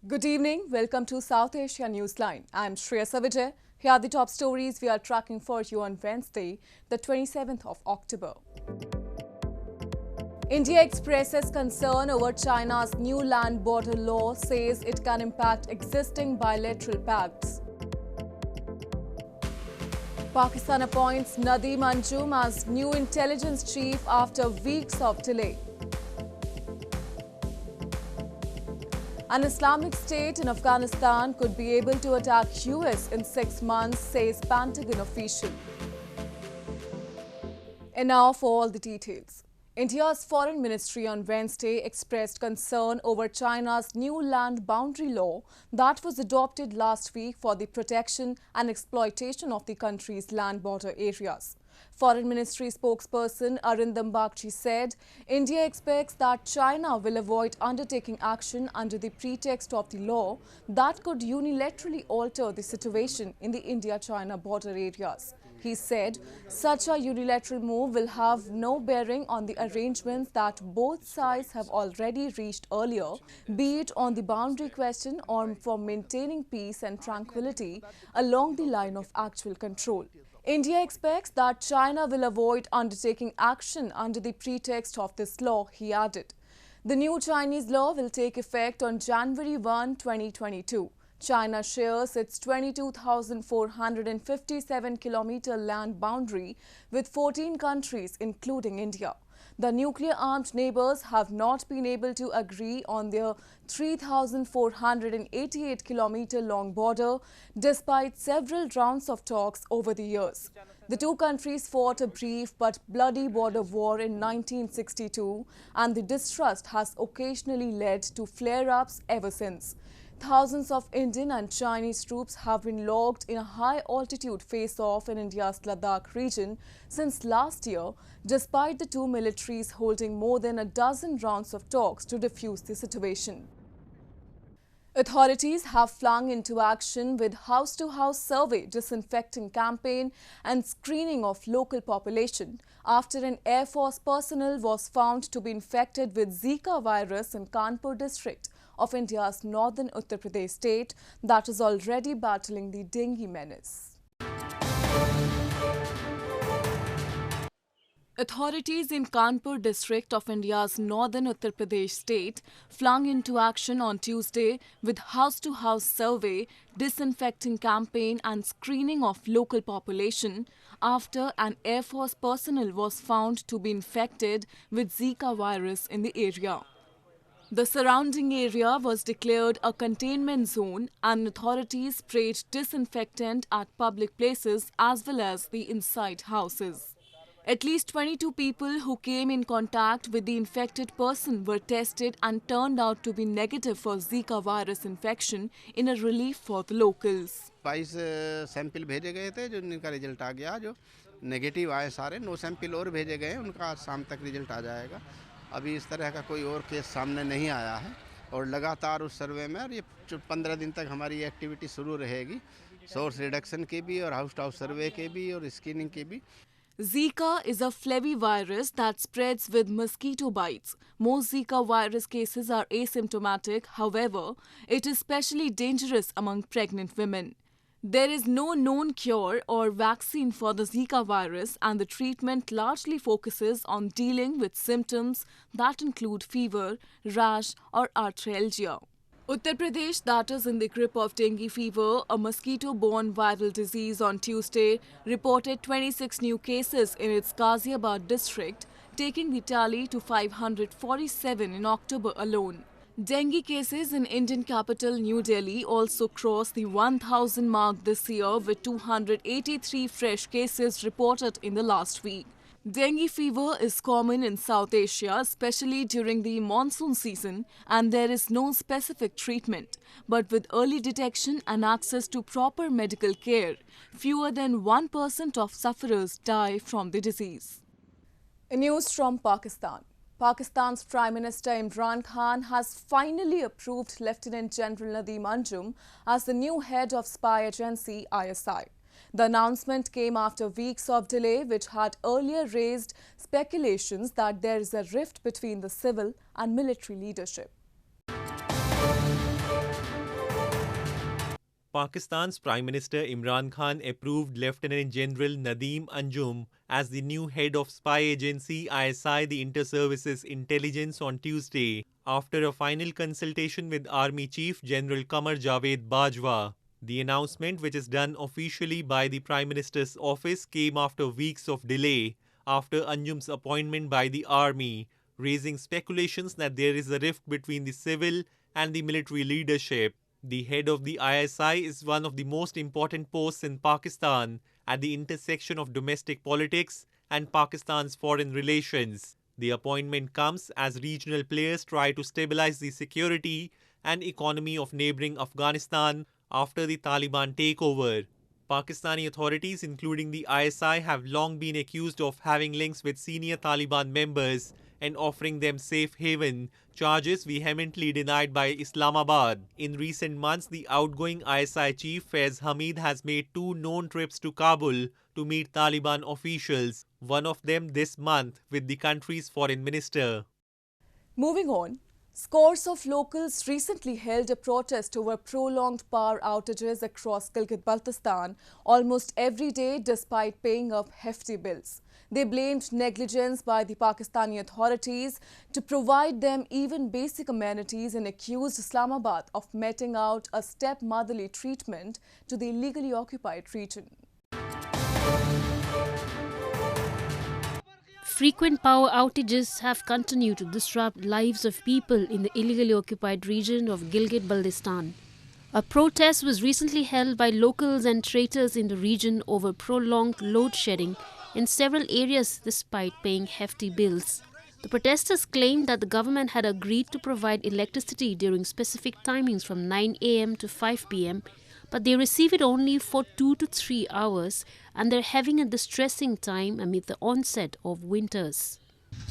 Good evening. Welcome to South Asia Newsline. I'm Shreya Savijay. Here are the top stories we are tracking for you on Wednesday, the 27th of October. India expresses concern over China's new land border law, says it can impact existing bilateral pacts. Pakistan appoints Nadeem Anjum as new intelligence chief after weeks of delay. An Islamic State in Afghanistan could be able to attack US in 6 months, says Pentagon official. And now for all the details. India's Foreign Ministry on Wednesday expressed concern over China's new land boundary law that was adopted last week for the protection and exploitation of the country's land border areas. Foreign Ministry spokesperson Arindam Bagchi said India expects that China will avoid undertaking action under the pretext of the law that could unilaterally alter the situation in the India-China border areas. He said such a unilateral move will have no bearing on the arrangements that both sides have already reached earlier, be it on the boundary question or for maintaining peace and tranquility along the line of actual control. India expects that China will avoid undertaking action under the pretext of this law, he added. The new Chinese law will take effect on January 1, 2022. China shares its 22,457-kilometer land boundary with 14 countries, including India. The nuclear-armed neighbors have not been able to agree on their 3,488-kilometer-long border, despite several rounds of talks over the years. The two countries fought a brief but bloody border war in 1962, and the distrust has occasionally led to flare-ups ever since. Thousands of Indian and Chinese troops have been logged in a high-altitude face-off in India's Ladakh region since last year, despite the two militaries holding more than a dozen rounds of talks to defuse the situation. Authorities have flung into action with house-to-house survey, disinfecting campaign and screening of local population after an Air Force personnel was found to be infected with Zika virus in Kanpur district of India's northern Uttar Pradesh state that is already battling the dengue menace. Authorities in Kanpur district of India's northern Uttar Pradesh state flung into action on Tuesday with house-to-house survey, disinfecting campaign and screening of local population after an Air Force personnel was found to be infected with Zika virus in the area. The surrounding area was declared a containment zone and authorities sprayed disinfectant at public places as well as the inside houses. At least 22 people who came in contact with the infected person were tested and turned out to be negative for Zika virus infection in a relief for the locals. 22 sample भेजे गए थे जिनका result आ गया, जो negative आए सारे 9 sample और भेजे गए, उनका आज शाम तक रिजल्ट आ जाएगा। अभी इस तरह का कोई और केस सामने नहीं आया है और लगातार उस सर्वे में और ये 15 दिन तक हमारी ये एक्टिविटी शुरू रहेगी, सोर्स रिडक्शन की भी और हाउस टू हाउस सर्वे के भी और स्क्रीनिंग की भी। Zika is a flavivirus that spreads with mosquito bites. Most Zika virus cases are asymptomatic, however, it is especially dangerous among pregnant women. There is no known cure or vaccine for the Zika virus, and the treatment largely focuses on dealing with symptoms that include fever, rash, or arthralgia. Uttar Pradesh, that is in the grip of dengue fever, a mosquito-borne viral disease, on Tuesday reported 26 new cases in its Ghaziabad district, taking the tally to 547 in October alone. Dengue cases in Indian capital New Delhi also crossed the 1,000 mark this year, with 283 fresh cases reported in the last week. Dengue fever is common in South Asia, especially during the monsoon season, and there is no specific treatment. But with early detection and access to proper medical care, fewer than 1% of sufferers die from the disease. News from Pakistan. Pakistan's Prime Minister Imran Khan has finally approved Lieutenant General Nadeem Anjum as the new head of spy agency ISI. The announcement came after weeks of delay, which had earlier raised speculations that there is a rift between the civil and military leadership. Pakistan's Prime Minister Imran Khan approved Lieutenant General Nadeem Anjum as the new head of spy agency ISI, the Inter-Services Intelligence, on Tuesday, after a final consultation with Army Chief General Qamar Javed Bajwa. The announcement, which is done officially by the Prime Minister's office, came after weeks of delay after Anjum's appointment by the army, raising speculations that there is a rift between the civil and the military leadership. The head of the ISI is one of the most important posts in Pakistan at the intersection of domestic politics and Pakistan's foreign relations. The appointment comes as regional players try to stabilize the security and economy of neighboring Afghanistan after the Taliban takeover. Pakistani authorities, including the ISI, have long been accused of having links with senior Taliban members and offering them safe haven, charges vehemently denied by Islamabad. In recent months, the outgoing ISI chief Faiz Hamid has made 2 known trips to Kabul to meet Taliban officials, one of them this month with the country's foreign minister. Moving on, scores of locals recently held a protest over prolonged power outages across Gilgit-Baltistan almost every day despite paying up hefty bills. They blamed negligence by the Pakistani authorities to provide them even basic amenities and accused Islamabad of meting out a stepmotherly treatment to the illegally occupied region. Frequent power outages have continued to disrupt lives of people in the illegally occupied region of Gilgit-Baltistan. A protest was recently held by locals and traders in the region over prolonged load shedding in several areas despite paying hefty bills. The protesters claimed that the government had agreed to provide electricity during specific timings from 9 a.m. to 5 p.m, but they receive it only for 2 to 3 hours and they're having a distressing time amid the onset of winters.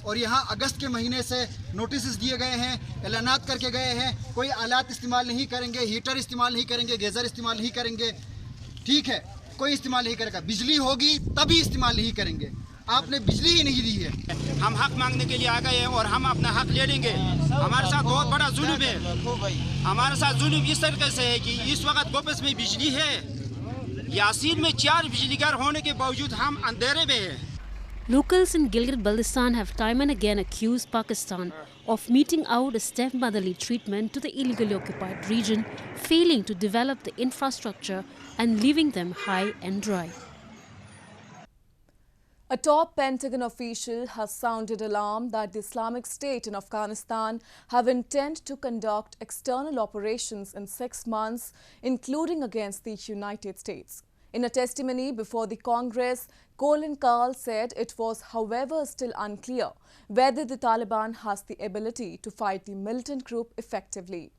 और यहाँ अगस्त के महीने से notice दिए गए हैं, ऐलानात करके गए हैं, कोई आलात इस्तेमाल नहीं करेंगे, हीटर इस्तेमाल नहीं करेंगे, गीज़र इस्तेमाल नहीं करेंगे, ठीक है, कोई इस्तेमाल नहीं करेगा, बिजली होगी तभी इस्तेमाल नहीं करेंगे, आपने बिजली ही नहीं दी है। हम हक मांगने के लिए आ गए हैं और हम अपना हक ले लेंगे। हमारे साथ बहुत बड़ा जुल्म है, हमारे साथ जुल्म इस तरीके से है कि इस वक्त गोपस में बिजली है, यासीन में 4 बिजली घर होने के बावजूद हम अंधेरे में हैं। Locals in Gilgit-Baltistan have time and again accused Pakistan of meting out a stepmotherly treatment to the illegally occupied region, failing to develop the infrastructure and leaving them high and dry. A top Pentagon official has sounded alarm that the Islamic State in Afghanistan have intent to conduct external operations in 6 months, including against the United States. In a testimony before the Congress, Colin Kahl said it was, however, still unclear whether the Taliban has the ability to fight the militant group effectively.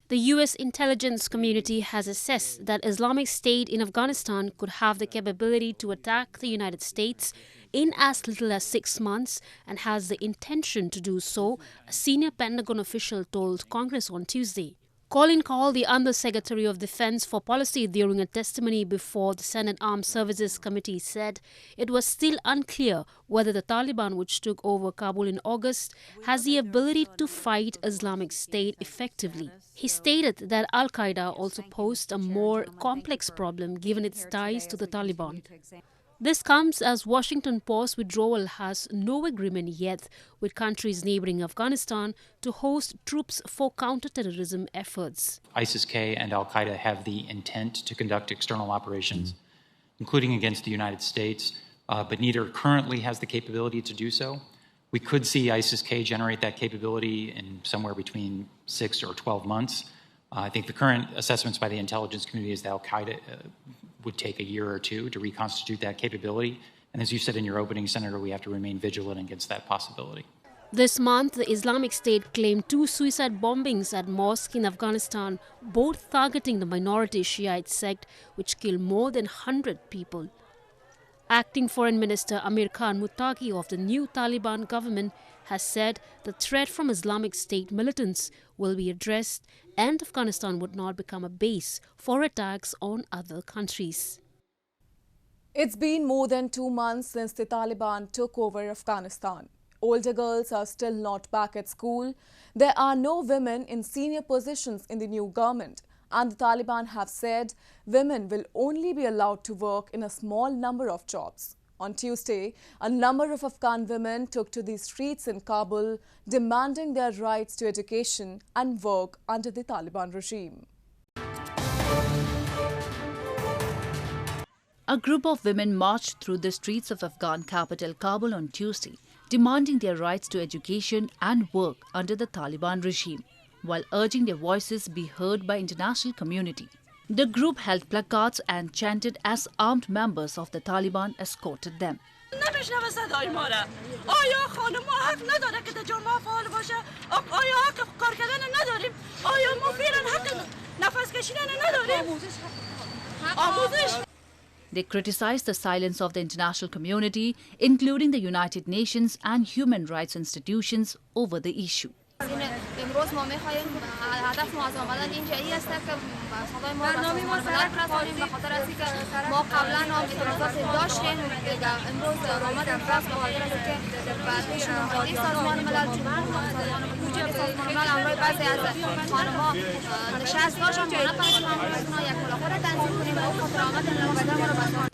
The US intelligence community has assessed that Islamic State in Afghanistan could have the capability to attack the United States in as little as 6 months and has the intention to do so, a senior Pentagon official told Congress on Tuesday. Colin Kahl, the Under-Secretary of Defense for Policy, during a testimony before the Senate Armed Services Committee said it was still unclear whether the Taliban, which took over Kabul in August, has the ability to fight Islamic State effectively. He stated that Al-Qaeda also posed a more complex problem given its ties to the Taliban. This comes as Washington post-withdrawal has no agreement yet with countries neighboring Afghanistan to host troops for counter-terrorism efforts. ISIS-K and al-Qaeda have the intent to conduct external operations, including against the United States, but neither currently has the capability to do so. We could see ISIS-K generate that capability in somewhere between 6 or 12 months. I think the current assessments by the intelligence community is that al-Qaeda would take a year or 2 to reconstitute that capability. And as you said in your opening, Senator, we have to remain vigilant against that possibility. This month, the Islamic State claimed 2 suicide bombings at mosques in Afghanistan, both targeting the minority Shiite sect, which killed more than 100 people. Acting Foreign Minister Amir Khan Muttaqi of the new Taliban government has said the threat from Islamic State militants will be addressed and Afghanistan would not become a base for attacks on other countries. It's been more than 2 months since the Taliban took over Afghanistan. older girls are still not back at school. There are no women in senior positions in the new government. And the Taliban have said women will only be allowed to work in a small number of jobs. On Tuesday, a number of Afghan women took to the streets in Kabul, demanding their rights to education and work under the Taliban regime. A group of women marched through the streets of Afghan capital Kabul on Tuesday, demanding their rights to education and work under the Taliban regime, while urging their voices be heard by international community. The group held placards and chanted as armed members of the Taliban escorted them. They criticized the silence of the international community, including the United Nations and human rights institutions, over the issue. امروز ما می‌خوایم هدف ما از آمدن اینجایی است که صدای ما را رسانیم به خاطر از اینکه ما قبلا هم اعتراضات داشتیم امروز آمدیم بس به خاطر از اینکه پیش نماینده سازمان ملل بودجه سازمان ملل همراه بعضی از خانم‌ها نشست داشتیم که نتوانستیم همراهشون یک ملاقات تنظیم کنیم و خاطر آمدن ما را بسیار.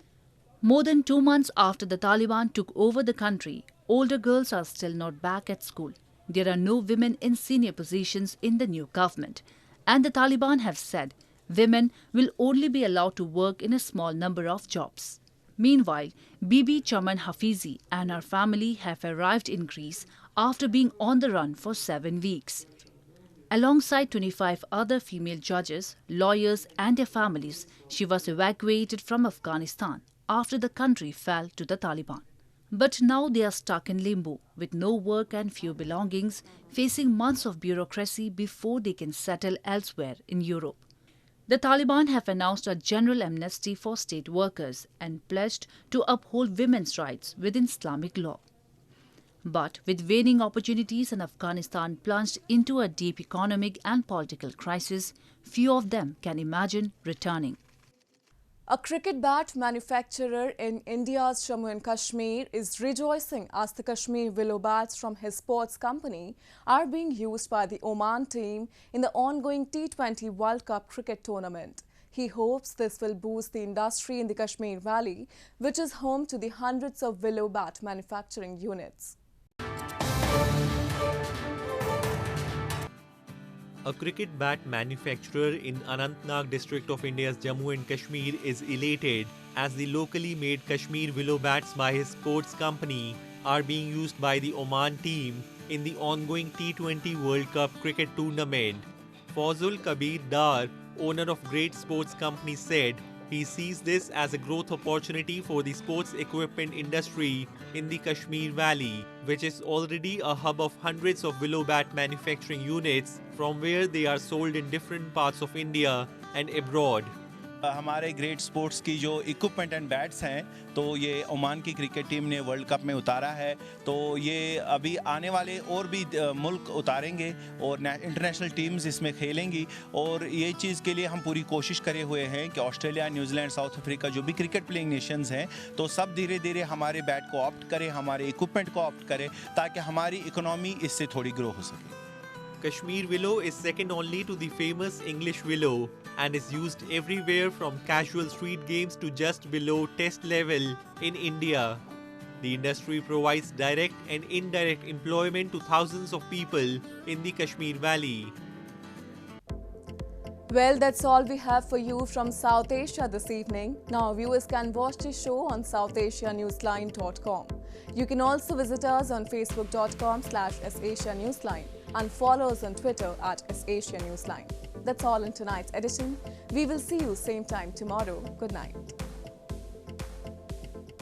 More than 2 months after the Taliban took over the country, older girls are still not back at school. There are no women in senior positions in the new government, and the Taliban have said women will only be allowed to work in a small number of jobs. Meanwhile, Bibi Chaman Hafizi and her family have arrived in Greece after being on the run for 7 weeks. Alongside 25 other female judges, lawyers and their families, she was evacuated from Afghanistan after the country fell to the Taliban. But now they are stuck in limbo, with no work and few belongings, facing months of bureaucracy before they can settle elsewhere in Europe. The Taliban have announced a general amnesty for state workers and pledged to uphold women's rights within Islamic law. But with waning opportunities and Afghanistan plunged into a deep economic and political crisis, few of them can imagine returning. A cricket bat manufacturer in India's Jammu and Kashmir is rejoicing as the Kashmir Willow bats from his sports company are being used by the Oman team in the ongoing T20 World Cup cricket tournament. He hopes this will boost the industry in the Kashmir Valley, which is home to the hundreds of willow bat manufacturing units. A cricket bat manufacturer in Anantnag district of India's Jammu and Kashmir is elated as the locally made Kashmir willow bats by his sports company are being used by the Oman team in the ongoing T20 World Cup cricket tournament. Fazul Kabir Dar, owner of Great Sports Company, said he sees this as a growth opportunity for the sports equipment industry in the Kashmir Valley, which is already a hub of hundreds of willow bat manufacturing units from where they are sold in different parts of India and abroad. हमारे great sports की जो equipment and bats हैं तो ये Oman की cricket team ने world cup में उतारा है तो ये अभी आने वाले और भी मुल्क उतारेंगे और इंटरनेशनल टीम्स इसमें खेलेंगी और ये चीज़ के लिए हम पूरी कोशिश करे हुए हैं कि ऑस्ट्रेलिया, न्यूजीलैंड, साउथ अफ्रीका जो भी क्रिकेट प्लेइंग नेशंस हैं तो सब धीरे धीरे हमारे बैट को ऑप्ट करें, हमारे इक्विपमेंट को ऑप्ट करें ताकि हमारी इकोनॉमी इससे थोड़ी ग्रो हो सके. Kashmir willow is second only to the famous English willow and is used everywhere from casual street games to just below test level in India. The industry provides direct and indirect employment to thousands of people in the Kashmir Valley. Well, that's all we have for you from South Asia this evening. Now, viewers can watch the show on southasianewsline.com. You can also visit us on facebook.com/SAsiaNewsline and follow us on Twitter @SAsiaNewsline. That's all in tonight's edition. We will see you same time tomorrow. Good night.